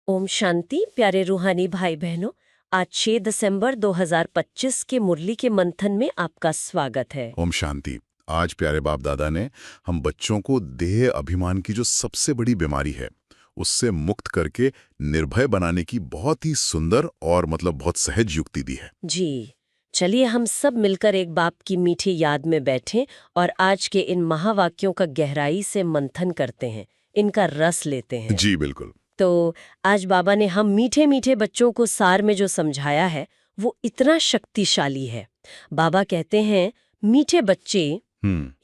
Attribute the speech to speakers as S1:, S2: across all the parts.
S1: ओम शांति प्यारे रूहानी भाई बहनों। आज 6 दिसंबर 2025 के मुरली के मंथन में आपका स्वागत है।
S2: ओम शांति। आज प्यारे बाप दादा ने हम बच्चों को देह अभिमान की जो सबसे बड़ी बीमारी है उससे मुक्त करके निर्भय बनाने की बहुत ही सुंदर और बहुत सहज युक्ति दी है।
S1: जी, चलिए हम सब मिलकर एक बाप की मीठी याद में बैठें और आज के इन महावाक्यों का गहराई से मंथन करते हैं, इनका रस लेते हैं।
S2: जी बिल्कुल।
S1: तो आज बाबा ने हम मीठे मीठे बच्चों को सार में जो समझाया है वो इतना शक्तिशाली है। बाबा कहते हैं, मीठे बच्चे,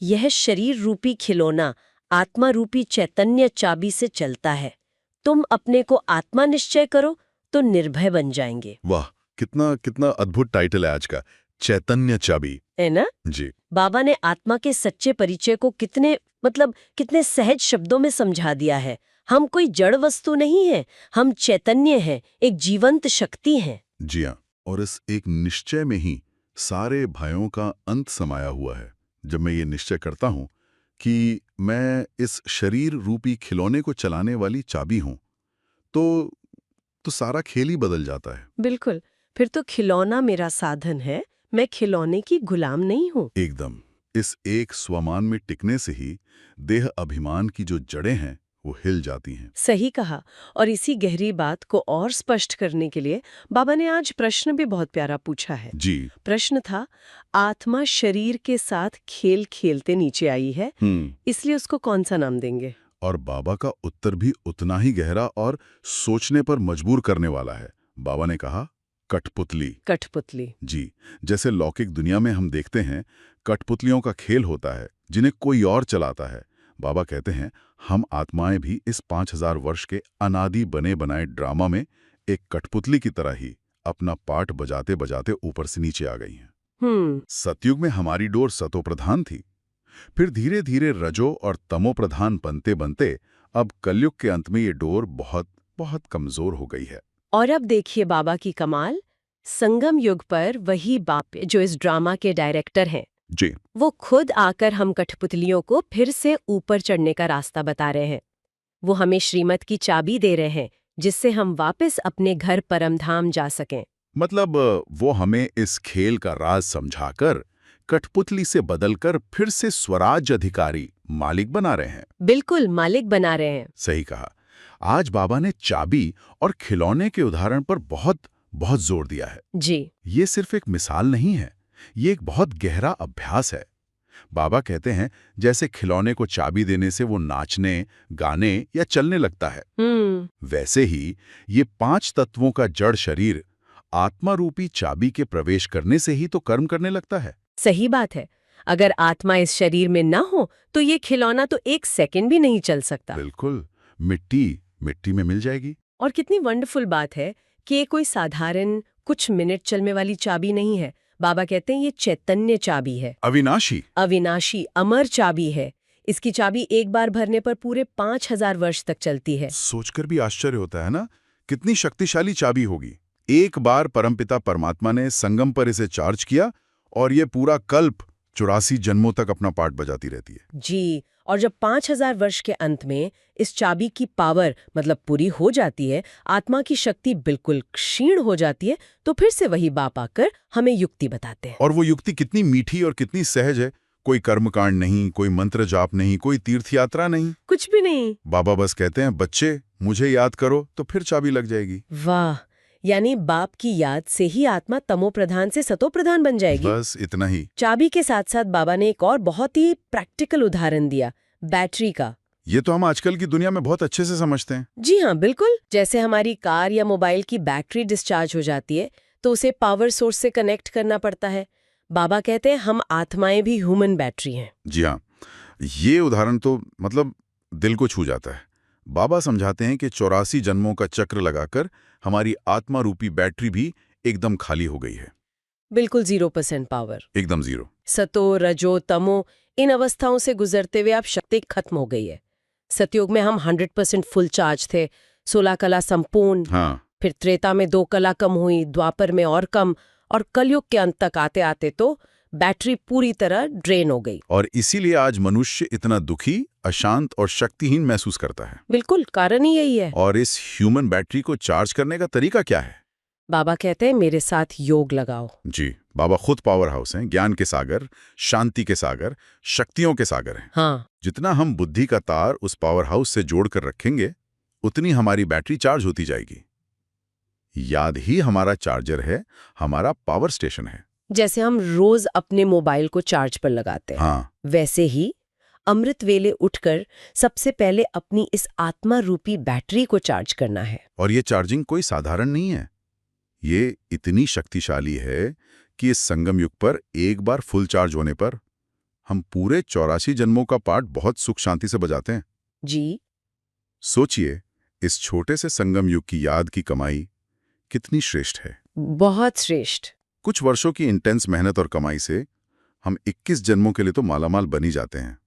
S1: यह शरीर रूपी खिलौना आत्मा रूपी चैतन्य चाबी से चलता है। तुम अपने को आत्मा निश्चय करो तो निर्भय बन जाएंगे।
S2: वाह, कितना कितना अद्भुत टाइटल है आज का, चैतन्य चाबी,
S1: है ना?
S2: जी।
S1: बाबा ने आत्मा के सच्चे परिचय को कितने सहज शब्दों में समझा दिया है। हम कोई जड़ वस्तु नहीं है, हम चैतन्य हैं, एक जीवंत शक्ति हैं।
S2: जी हाँ, और इस एक निश्चय में ही सारे भयों का अंत समाया हुआ है। जब मैं ये निश्चय करता हूँ कि मैं इस शरीर रूपी खिलौने को चलाने वाली चाबी हूँ, तो सारा खेल ही बदल जाता है।
S1: बिल्कुल, फिर तो खिलौना मेरा साधन है, मैं खिलौने की गुलाम नहीं हूँ।
S2: एकदम। इस एक स्वमान में टिकने से ही देह अभिमान की जो जड़ें हैं वो हिल जाती हैं।
S1: सही कहा। और इसी गहरी बात को और स्पष्ट करने के लिए बाबा ने आज प्रश्न भी बहुत प्यारा पूछा है।
S2: जी।
S1: प्रश्न था, आत्मा शरीर के साथ खेल खेलते नीचे आई है, इसलिए उसको कौन सा नाम देंगे?
S2: और बाबा का उत्तर भी उतना ही गहरा और सोचने पर मजबूर करने वाला है। बाबा ने कहा, कठपुतली।
S1: कठपुतली।
S2: जी। जैसे लौकिक दुनिया में हम देखते हैं कठपुतलियों का खेल होता है जिन्हें कोई और चलाता है। बाबा कहते हैं, हम आत्माएं भी इस 5000 वर्ष के अनादि बने बनाए ड्रामा में एक कठपुतली की तरह ही अपना पार्ट बजाते बजाते ऊपर से नीचे आ गई हैं। सतयुग में हमारी डोर सतो प्रधान थी, फिर धीरे धीरे रजो और तमो प्रधान बनते बनते अब कलयुग के अंत में ये डोर बहुत बहुत कमजोर हो गई है।
S1: और अब देखिए बाबा की कमाल, संगम युग पर वही बाप जो इस ड्रामा के डायरेक्टर हैं,
S2: जी।
S1: वो खुद आकर हम कठपुतलियों को फिर से ऊपर चढ़ने का रास्ता बता रहे हैं। वो हमें श्रीमत की चाबी दे रहे हैं जिससे हम वापस अपने घर परमधाम जा सकें।
S2: वो हमें इस खेल का राज समझाकर कठपुतली से बदलकर फिर से स्वराज अधिकारी मालिक बना रहे हैं।
S1: बिल्कुल, मालिक बना रहे हैं।
S2: सही कहा। आज बाबा ने चाबी और खिलौने के उदाहरण पर बहुत बहुत जोर दिया है।
S1: जी।
S2: ये सिर्फ एक मिसाल नहीं है, ये एक बहुत गहरा अभ्यास है। बाबा कहते हैं, जैसे खिलौने को चाबी देने से वो नाचने, गाने या चलने लगता है, वैसे ही ये 5 तत्वों का जड़ शरीर आत्मा रूपी चाबी के प्रवेश करने से ही तो कर्म करने लगता है।
S1: सही बात है। अगर आत्मा इस शरीर में ना हो तो ये खिलौना तो एक सेकंड भी नहीं चल सकता।
S2: बिल्कुल, मिट्टी में मिल जाएगी।
S1: और कितनी वंडरफुल बात है कि ये कोई साधारण कुछ मिनट चलने वाली चाबी नहीं है। बाबा कहते हैं ये चैतन्य चाबी है, अविनाशी अमर चाबी है। इसकी चाबी एक बार भरने पर पूरे 5000 वर्ष तक चलती है।
S2: सोचकर भी आश्चर्य होता है ना, कितनी शक्तिशाली चाबी होगी। एक बार परमपिता परमात्मा ने संगम पर इसे चार्ज किया और ये पूरा कल्प 84 जन्मों तक अपना पार्ट बजाती रहती है।
S1: जी, और जब 5000 वर्ष के अंत में इस चाबी की पावर पूरी हो जाती है, आत्मा की शक्ति बिल्कुल क्षीण हो जाती है, तो फिर से वही बाप आकर हमें युक्ति बताते हैं।
S2: और वो युक्ति कितनी मीठी और कितनी सहज है। कोई कर्मकांड नहीं, कोई मंत्र जाप नहीं, कोई तीर्थ यात्रा नहीं,
S1: कुछ भी नहीं।
S2: बाबा बस कहते हैं, बच्चे मुझे याद करो तो फिर चाबी लग जाएगी।
S1: वाह, यानी बाप की याद से ही आत्मा तमो प्रधान से सतो प्रधान बन जाएगी।
S2: बस इतना ही।
S1: चाबी के साथ साथ बाबा ने एक और बहुत ही प्रैक्टिकल उदाहरण दिया, बैटरी का।
S2: ये तो हम आजकल की दुनिया में बहुत अच्छे से समझते हैं।
S1: जी हाँ, बिल्कुल। जैसे हमारी कार या मोबाइल की बैटरी डिस्चार्ज हो जाती है तो उसे पावर सोर्स से कनेक्ट करना पड़ता है। बाबा कहते हैं हम आत्माएं भी ह्यूमन बैटरी हैं।
S2: जी हाँ, ये उदाहरण तो दिल को छू जाता है। बाबा समझाते हैं कि 84 जन्मों का चक्र लगाकर हमारी आत्मा रूपी बैटरी भी एकदम खाली हो गई है।
S1: बिल्कुल 0% पावर,
S2: एकदम 0।
S1: सतो रजो तमो इन अवस्थाओं से गुजरते हुए अब शक्ति खत्म हो गई है। सतयुग में हम 100% फुल चार्ज थे, 16 कला संपूर्ण।
S2: हाँ।
S1: फिर त्रेता में 2 कला कम हुई, द्वापर में और कम, और कलयुग के अंत तक आते आते तो बैटरी पूरी तरह ड्रेन हो गई।
S2: और इसीलिए आज मनुष्य इतना दुखी, अशांत और शक्तिहीन महसूस करता है।
S1: बिल्कुल, कारण ही यही है।
S2: और इस ह्यूमन बैटरी को चार्ज करने का तरीका क्या है?
S1: बाबा कहते हैं मेरे साथ योग लगाओ।
S2: जी, बाबा खुद पावर हाउस हैं, ज्ञान के सागर, शांति के सागर, शक्तियों के सागर हैं।
S1: हाँ,
S2: जितना हम बुद्धि का तार उस पावर हाउस से जोड़कर रखेंगे, उतनी हमारी बैटरी चार्ज होती जाएगी। याद ही हमारा चार्जर है, हमारा पावर स्टेशन है।
S1: जैसे हम रोज अपने मोबाइल को चार्ज पर लगाते हैं,
S2: हाँ,
S1: वैसे ही अमृत वेले उठकर सबसे पहले अपनी इस आत्मा रूपी बैटरी को चार्ज करना है।
S2: और ये चार्जिंग कोई साधारण नहीं है। ये इतनी शक्तिशाली है कि इस संगम युग पर एक बार फुल चार्ज होने पर हम पूरे 84 जन्मों का पाठ बहुत सुख शांति से बजाते हैं।
S1: जी,
S2: सोचिए, इस छोटे से संगम युग की याद की कमाई कितनी श्रेष्ठ है।
S1: बहुत श्रेष्ठ।
S2: कुछ वर्षों की इंटेंस मेहनत और कमाई से हम 21 जन्मों के लिए तो मालामाल बन ही जाते हैं,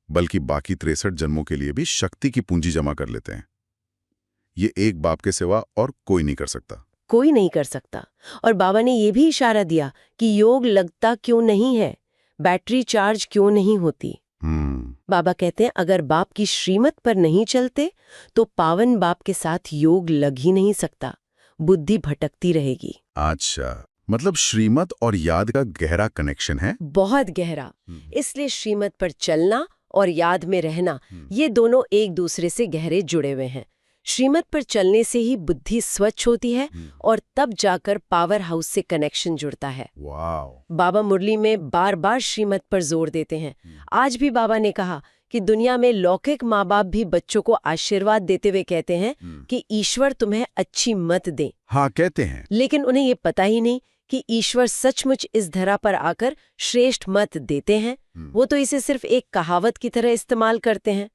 S2: बल्कि बाकी 63 जन्मों के लिए भी शक्ति की पूंजी जमा कर लेते हैं। ये एक बाप के सिवा और कोई नहीं कर सकता।
S1: कोई नहीं कर सकता। और बाबा ने ये भी इशारा दिया कि योग लगता क्यों नहीं है, बैटरी चार्ज क्यों नहीं होती। बाबा कहते हैं अगर बाप की श्रीमत पर नहीं चलते तो पावन बाप के साथ योग लग ही नहीं सकता, बुद्धि भटकती रहेगी।
S2: अच्छा, मतलब श्रीमत और याद का गहरा कनेक्शन है।
S1: बहुत गहरा। इसलिए श्रीमत पर चलना और याद में रहना, ये दोनों एक दूसरे से गहरे जुड़े हुए हैं। श्रीमत पर चलने से ही बुद्धि स्वच्छ होती है और तब जाकर पावर हाउस से कनेक्शन जुड़ता है।
S2: वाह।
S1: बाबा मुरली में बार बार श्रीमत पर जोर देते हैं। आज भी बाबा ने कहा कि दुनिया में लौकिक माँ बाप भी बच्चों को आशीर्वाद देते हुए कहते हैं कि ईश्वर तुम्हें अच्छी मत दे।
S2: हाँ, कहते हैं।
S1: लेकिन उन्हें ये पता ही नहीं कि ईश्वर सचमुच इस धरा पर आकर श्रेष्ठ मत देते हैं। वो तो इसे सिर्फ एक कहावत की तरह इस्तेमाल करते हैं।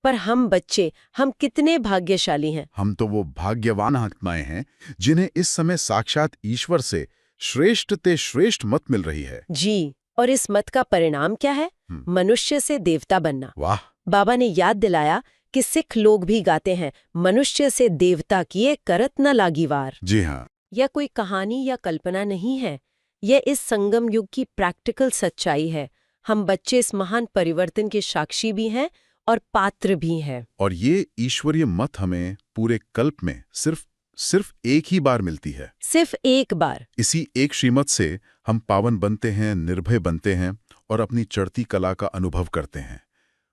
S1: पर हम बच्चे, हम कितने भाग्यशाली हैं।
S2: हम तो वो भाग्यवान आत्माएं हैं जिन्हें इस समय साक्षात ईश्वर से श्रेष्ठ ते श्रेष्ठ मत मिल रही है।
S1: जी, और इस मत का परिणाम क्या है? मनुष्य से देवता बनना।
S2: वाह।
S1: बाबा ने याद दिलाया कि सिख लोग भी गाते हैं, मनुष्य से देवता किए करत न लागी वार।
S2: जी हाँ।
S1: यह कोई कहानी या कल्पना नहीं है, यह इस संगम युग की प्रैक्टिकल सच्चाई है। हम बच्चे इस महान परिवर्तन के साक्षी भी हैं और पात्र भी हैं।
S2: और ये ईश्वरीय मत हमें पूरे कल्प में सिर्फ एक ही बार मिलती है।
S1: सिर्फ एक बार।
S2: इसी एक श्रीमत से हम पावन बनते हैं, निर्भय बनते हैं और अपनी चढ़ती कला का अनुभव करते हैं।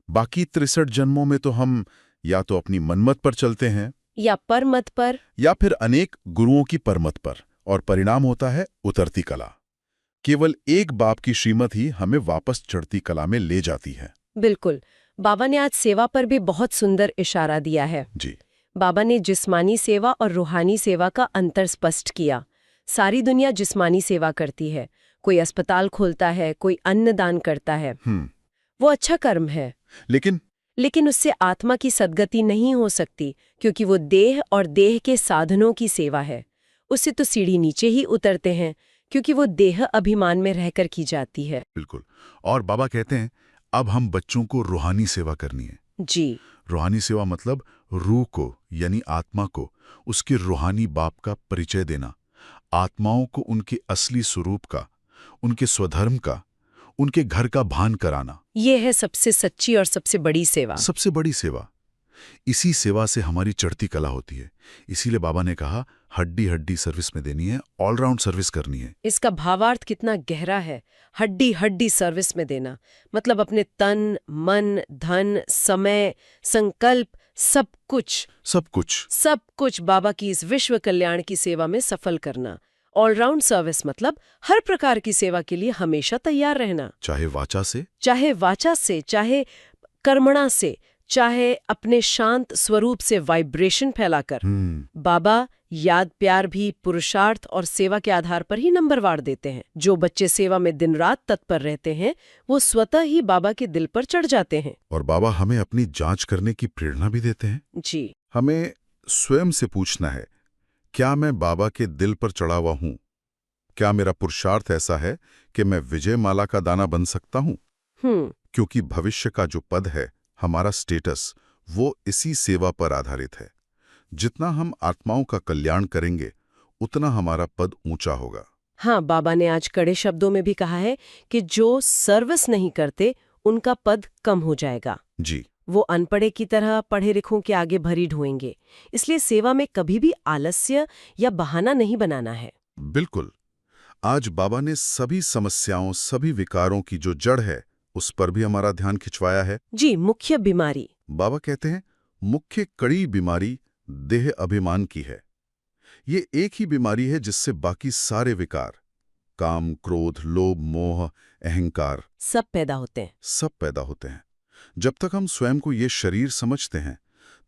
S2: बाकी 63 जन्मों में तो हम या तो अपनी मनमत पर चलते हैं
S1: या परमत पर,
S2: या फिर अनेक गुरुओं की परमत पर, और परिणाम होता है उतरती कला। केवल एक बाप की श्रीमत ही हमें वापस चढ़ती कला में ले जाती है।
S1: बिल्कुल। बाबा ने आज सेवा पर भी बहुत सुंदर इशारा दिया है।
S2: जी।
S1: बाबा ने जिस्मानी सेवा और रूहानी सेवा का अंतर स्पष्ट किया। सारी दुनिया जिस्मानी सेवा करती है, कोई अस्पताल खोलता है, कोई अन्न दान करता है। वो अच्छा कर्म है, लेकिन उससे आत्मा की सद्गति नहीं हो सकती, क्योंकि वो देह और देह के साधनों की सेवा है। उससे तो सीढ़ी नीचे ही उतरते हैं, क्योंकि वो देह अभिमान में रहकर की जाती है।
S2: बिल्कुल। और बाबा कहते हैं अब हम बच्चों को रूहानी सेवा करनी है।
S1: जी।
S2: रूहानी सेवा मतलब रूह को, यानी आत्मा को, उसके रूहानी बाप का परिचय देना, आत्माओं को उनके असली स्वरूप का, उनके स्वधर्म का, उनके घर का भान कराना।
S1: ये है सबसे सच्ची और सबसे बड़ी सेवा।
S2: सबसे बड़ी सेवा। इसी सेवा से हमारी चढ़ती कला होती है। इसीलिए बाबा ने कहा हड्डी हड्डी सर्विस में देनी है, ऑलराउंड सर्विस करनी है।
S1: इसका भावार्थ कितना गहरा है। हड्डी हड्डी सर्विस में देना मतलब अपने तन, मन, धन, समय, संकल्प, सब कुछ बाबा की इस विश्व कल्याण की सेवा में सफल करना। ऑलराउंड सर्विस मतलब हर प्रकार की सेवा के लिए हमेशा तैयार रहना, चाहे वाचा से, चाहे कर्मणा से, चाहे अपने शांत स्वरूप से वाइब्रेशन फैलाकर। बाबा याद प्यार भी पुरुषार्थ और सेवा के आधार पर ही नंबरवार देते हैं। जो बच्चे सेवा में दिन रात तत्पर रहते हैं वो स्वतः ही बाबा के दिल पर चढ़ जाते हैं।
S2: और बाबा हमें अपनी जांच करने की प्रेरणा भी देते हैं।
S1: जी।
S2: हमें स्वयं से पूछना है, क्या मैं बाबा के दिल पर चढ़ा हुआ हूँ? क्या मेरा पुरुषार्थ ऐसा है कि मैं विजय माला का दाना बन सकता हूँ? क्योंकि भविष्य का जो पद है, हमारा स्टेटस, वो इसी सेवा पर आधारित है। जितना हम आत्माओं का कल्याण करेंगे उतना हमारा पद ऊंचा होगा।
S1: हाँ, बाबा ने आज कड़े शब्दों में भी कहा है कि जो सर्विस नहीं करते उनका पद कम हो जाएगा।
S2: जी।
S1: वो अनपढ़े की तरह पढ़े लिखों के आगे भरी ढोएंगे। इसलिए सेवा में कभी भी आलस्य या बहाना नहीं बनाना है।
S2: बिल्कुल। आज बाबा ने सभी समस्याओं, सभी विकारों की जो जड़ है, उस पर भी हमारा ध्यान खिंचवाया है।
S1: जी, मुख्य बीमारी।
S2: बाबा कहते हैं, मुख्य कड़ी बीमारी देह अभिमान की है। ये एक ही बीमारी है जिससे बाकी सारे विकार, काम, क्रोध, लोभ, मोह, अहंकार,
S1: सब पैदा होते हैं।
S2: सब पैदा होते हैं। जब तक हम स्वयं को ये शरीर समझते हैं,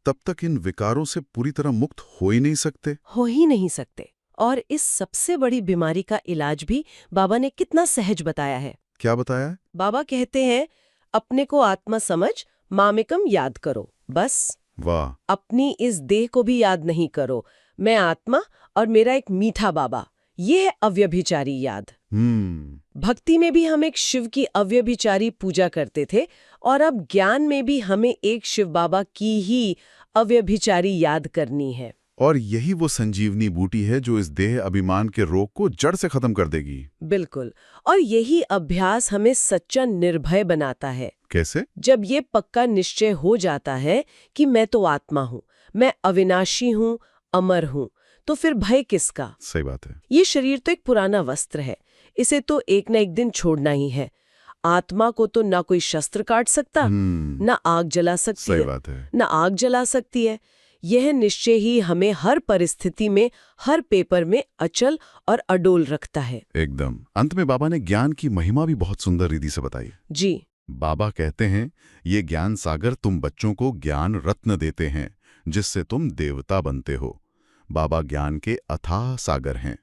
S2: तब तक इन विकारों से पूरी तरह मुक्त हो ही नहीं सकते।
S1: हो ही नहीं सकते। और इस सबसे बड़ी बीमारी का इलाज भी बाबा ने कितना सहज बताया है।
S2: क्या बताया है?
S1: बाबा कहते हैं, अपने को आत्मा समझ, मामेकम याद करो। बस।
S2: वाह।
S1: अपनी इस देह को भी याद नहीं करो। मैं आत्मा और मेरा एक मीठा बाबा, ये है अव्यभिचारी याद। भक्ति में भी हम एक शिव की अव्यभिचारी पूजा करते थे, और अब ज्ञान में भी हमें एक शिव बाबा की ही अव्यभिचारी याद करनी है।
S2: और यही वो संजीवनी बूटी है जो इस देह अभिमान के रोग को जड़ से खत्म कर देगी।
S1: बिल्कुल। और यही अभ्यास हमें सच्चा निर्भय बनाता है।
S2: कैसे?
S1: जब ये पक्का निश्चय हो जाता है कि मैं तो आत्मा हूँ, मैं अविनाशी हूँ, अमर हूँ, तो फिर भय किसका?
S2: सही बात है।
S1: ये शरीर तो एक पुराना वस्त्र है, इसे तो एक न एक दिन छोड़ना ही है। आत्मा को तो ना कोई शस्त्र काट सकता, ना आग जला सकती
S2: सही
S1: है,
S2: बात है।
S1: ना आग जला सकती है। यह निश्चय ही हमें हर परिस्थिति में, हर पेपर में अचल और अडोल रखता है।
S2: एकदम। अंत में बाबा ने ज्ञान की महिमा भी बहुत सुंदर रीति से बताई।
S1: जी।
S2: बाबा कहते हैं, ये ज्ञान सागर तुम बच्चों को ज्ञान रत्न देते हैं, जिससे तुम देवता बनते हो। बाबा ज्ञान के अथाह सागर हैं,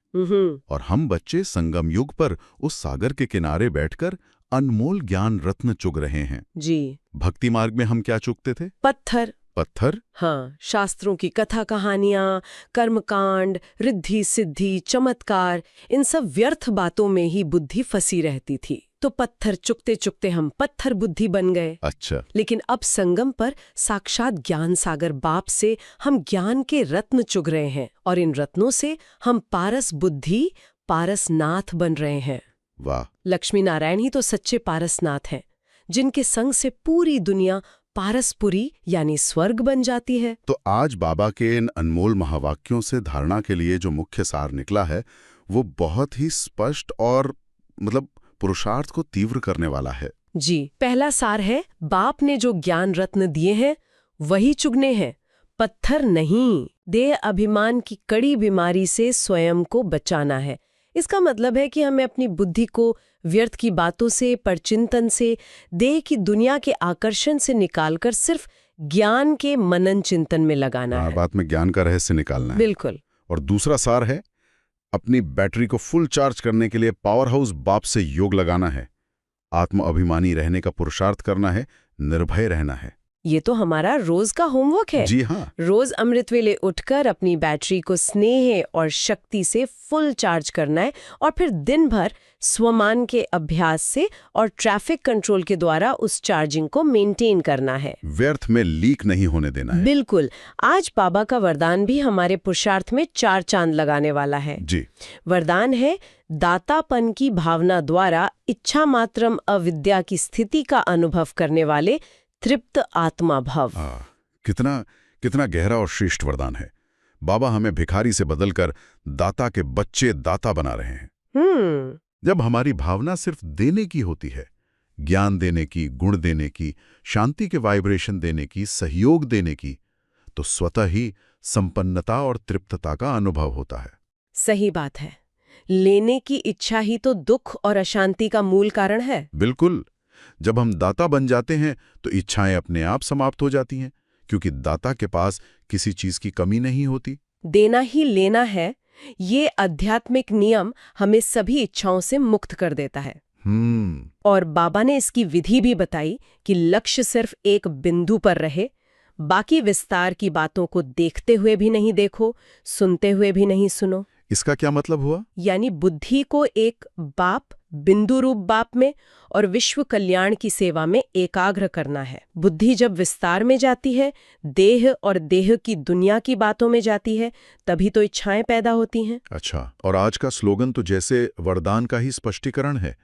S2: और हम बच्चे संगम युग पर उस सागर के किनारे बैठकर अनमोल ज्ञान रत्न चुग रहे हैं।
S1: जी।
S2: भक्ति मार्ग में हम क्या चुगते थे?
S1: पत्थर।
S2: पत्थर?
S1: हाँ, शास्त्रों की कथा कहानियां, कर्मकांड, रिद्धि सिद्धि, चमत्कार, इन सब व्यर्थ बातों में ही बुद्धि फंसी रहती थी। तो पत्थर चुगते चुगते हम पत्थर बुद्धि बन गए।
S2: अच्छा।
S1: लेकिन अब संगम पर साक्षात ज्ञान सागर बाप से हम ज्ञान के रत्न चुग रहे हैं, और इन रत्नों से हम पारस बुद्धि, पारसनाथ बन रहे हैं।
S2: वाह।
S1: लक्ष्मी नारायण ही तो सच्चे पारसनाथ हैं, जिनके संग से पूरी दुनिया पारसपुरी यानी स्वर्ग बन जाती है।
S2: तो आज बाबा के इन अनमोल महावाक्यों से धारणा के लिए जो मुख्य सार निकला है, वो बहुत ही स्पष्ट और पुरुषार्थ को तीव्र करने वाला है।
S1: जी। पहला सार है, बाप ने जो ज्ञान रत्न दिए हैं वही चुगने हैं, पत्थर नहीं। देह अभिमान की कड़ी बीमारी से स्वयं को बचाना है। इसका मतलब है कि हमें अपनी बुद्धि को व्यर्थ की बातों से, परचिंतन से, देह की दुनिया के आकर्षण से निकालकर सिर्फ ज्ञान के मनन चिंतन में लगाना है।
S2: बात में ज्ञान का रहस्य निकालना है।
S1: बिल्कुल।
S2: और दूसरा सार है, अपनी बैटरी को फुल चार्ज करने के लिए पावर हाउस बाप से योग लगाना है। आत्म अभिमानी रहने का पुरुषार्थ करना है, निर्भय रहना है।
S1: ये तो हमारा रोज का होमवर्क है।
S2: जी हाँ।
S1: रोज अमृत वेले उठकर अपनी बैटरी को स्नेह और शक्ति से फुल चार्ज करना है, और फिर दिन भर स्वमान के अभ्यास से और ट्रैफिक कंट्रोल के द्वारा उस चार्जिंग को मेंटेन करना है।
S2: व्यर्थ में लीक नहीं होने देना है।
S1: बिल्कुल। आज बाबा का वरदान भी हमारे पुरुषार्थ में 4 चांद लगाने वाला है।
S2: जी। वरदान
S1: है, दातापन की भावना द्वारा इच्छा मात्रम अविद्या की स्थिति का अनुभव करने वाले तृप्त आत्मा भव।
S2: कितना गहरा और श्रेष्ठ वरदान है। बाबा हमें भिखारी से बदलकर दाता के बच्चे दाता बना रहे हैं। जब हमारी भावना सिर्फ देने की होती है, ज्ञान देने की, गुण देने की, शांति के वाइब्रेशन देने की, सहयोग देने की, तो स्वतः ही संपन्नता और तृप्तता का अनुभव होता है।
S1: सही बात है। लेने की इच्छा ही तो दुख और अशांति का मूल कारण है।
S2: बिल्कुल। जब हम दाता बन जाते हैं तो इच्छाएं अपने आप समाप्त हो जाती हैं, क्योंकि दाता के पास किसी चीज की कमी नहीं होती।
S1: देना ही लेना है, ये आध्यात्मिक नियम हमें सभी इच्छाओं से मुक्त कर देता है। और बाबा ने इसकी विधि भी बताई कि लक्ष्य सिर्फ एक बिंदु पर रहे, बाकी विस्तार की बातों को देखते हुए भी नहीं देखो, सुनते हुए भी नहीं सुनो।
S2: इसका क्या मतलब हुआ?
S1: यानी बुद्धि को एक बाप, बिंदु रूप बाप में और विश्व कल्याण की सेवा में एकाग्र करना है। बुद्धि जब विस्तार में जाती है, देह और देह की दुनिया की बातों में जाती है, तभी तो इच्छाएं पैदा होती हैं।
S2: अच्छा। और आज का स्लोगन तो जैसे वरदान का ही स्पष्टीकरण है।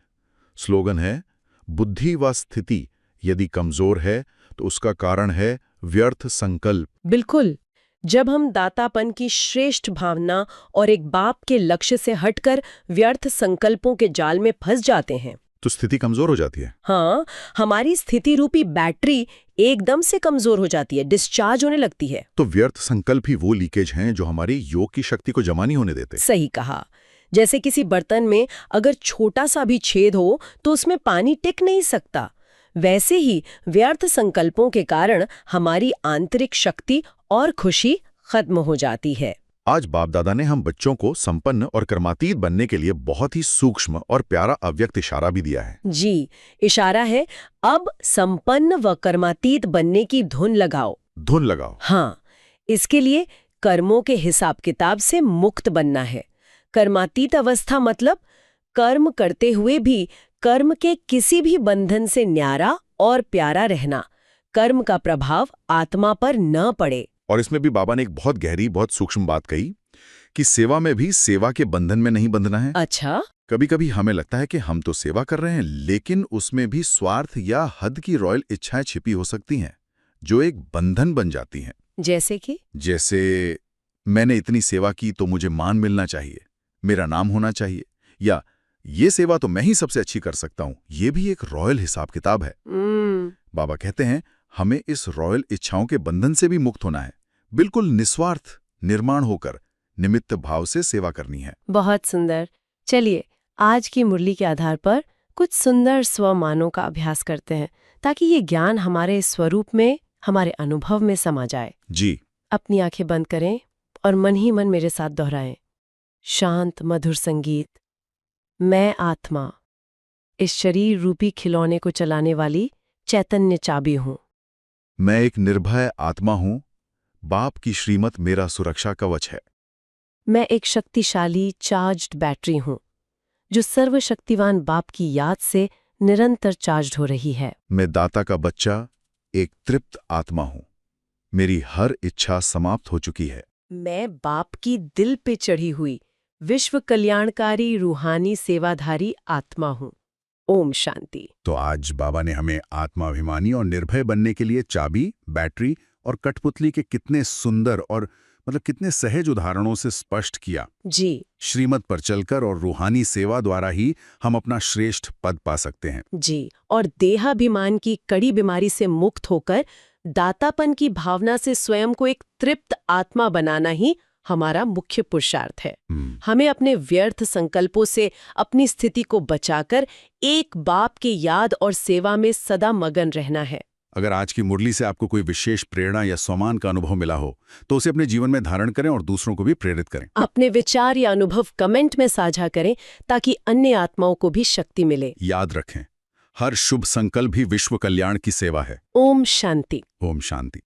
S2: स्लोगन है, बुद्धि व स्थिति यदि कमजोर है तो उसका कारण है व्यर्थ संकल्प।
S1: बिल्कुल। जब हम दातापन की श्रेष्ठ भावना और एक बाप के लक्ष्य से हटकर व्यर्थ संकल्पों के जाल में फंस जाते हैं
S2: तो स्थिति कमजोर हो जाती है।
S1: हाँ, हमारी स्थिति रूपी बैटरी एकदम से कमजोर हो जाती है, डिस्चार्ज होने लगती है।
S2: तो व्यर्थ संकल्प ही वो लीकेज हैं जो हमारी योग की शक्ति को जमा नहीं होने देते।
S1: सही कहा। जैसे किसी बर्तन में अगर छोटा सा भी छेद हो तो उसमें पानी टिक नहीं सकता। वैसे ही व्यर्थ संकल्पों के कारण हमारी आंतरिक शक्ति और खुशी खत्म हो जाती है।
S2: आज बाप दादा ने हम बच्चों को संपन्न और कर्मातीत बनने के लिए बहुत ही सूक्ष्म और प्यारा अव्यक्त इशारा भी दिया है।
S1: जी, इशारा है, अब संपन्न व कर्मातीत बनने की धुन लगाओ।
S2: धुन लगाओ।
S1: हाँ, इसके लिए कर्मों के हिसाब किताब से मुक्त बनना है। कर्मातीत अवस्था मतलब कर्म करते हुए भी कर्म के किसी भी बंधन से न्यारा और प्यारा रहना, कर्म का प्रभाव आत्मा पर न पड़े।
S2: और इसमें भी बाबा ने एक बहुत गहरी, बहुत सूक्ष्म बात कही कि सेवा में भी सेवा के बंधन में नहीं बंधना है।
S1: अच्छा।
S2: कभी कभी हमें लगता है कि हम तो सेवा कर रहे हैं, लेकिन उसमें भी स्वार्थ या हद की रॉयल इच्छाएं छिपी हो सकती हैं, जो एक बंधन बन जाती हैं। जैसे मैंने इतनी सेवा की तो मुझे मान मिलना चाहिए, मेरा नाम होना चाहिए, या ये सेवा तो मैं ही सबसे अच्छी कर सकता हूं। ये भी एक रॉयल हिसाब किताब है। बाबा कहते हैं हमें इस रॉयल इच्छाओं के बंधन से भी मुक्त होना है, बिल्कुल निस्वार्थ निर्माण होकर निमित्त भाव से सेवा करनी है।
S1: बहुत सुंदर। चलिए आज की मुरली के आधार पर कुछ सुंदर स्वमानों का अभ्यास करते हैं, ताकि ये ज्ञान हमारे स्वरूप में, हमारे अनुभव में समा जाए।
S2: जी।
S1: अपनी आंखें बंद करें और मन ही मन मेरे साथ दोहराएं। शांत मधुर संगीत। मैं आत्मा, इस शरीर रूपी खिलौने को चलाने वाली चैतन्य चाबी हूं।
S2: मैं एक निर्भय आत्मा हूं, बाप की श्रीमत मेरा सुरक्षा कवच है।
S1: मैं एक शक्तिशाली चार्ज्ड बैटरी हूं, जो सर्वशक्तिवान बाप की याद से निरंतर चार्ज्ड हो रही है।
S2: मैं दाता का बच्चा, एक तृप्त आत्मा हूं, मेरी हर इच्छा समाप्त हो चुकी है।
S1: मैं बाप की दिल पे चढ़ी हुई विश्व कल्याणकारी रूहानी सेवाधारी आत्मा हूं। ओम शांति।
S2: तो आज बाबा ने हमें आत्माभिमानी और निर्भय बनने के लिए चाबी, बैटरी और कठपुतली के कितने सुंदर और कितने सहज उदाहरणों से स्पष्ट किया।
S1: जी।
S2: श्रीमत पर चलकर और रूहानी सेवा द्वारा ही हम अपना श्रेष्ठ पद पा सकते हैं।
S1: जी, और देहाभिमान की कड़ी बीमारी से मुक्त होकर दातापन की भावना से स्वयं को एक तृप्त आत्मा बनाना ही हमारा मुख्य पुरुषार्थ है। हमें अपने व्यर्थ संकल्पों से अपनी स्थिति को बचाकर एक बाप की याद और सेवा में सदा मगन रहना है।
S2: अगर आज की मुरली से आपको कोई विशेष प्रेरणा या सम्मान का अनुभव मिला हो तो उसे अपने जीवन में धारण करें और दूसरों को भी प्रेरित करें।
S1: अपने विचार या अनुभव कमेंट में साझा करें ताकि अन्य आत्माओं को भी शक्ति मिले।
S2: याद रखें, हर शुभ संकल्प भी विश्व कल्याण की सेवा है।
S1: ओम शांति।
S2: ओम शांति।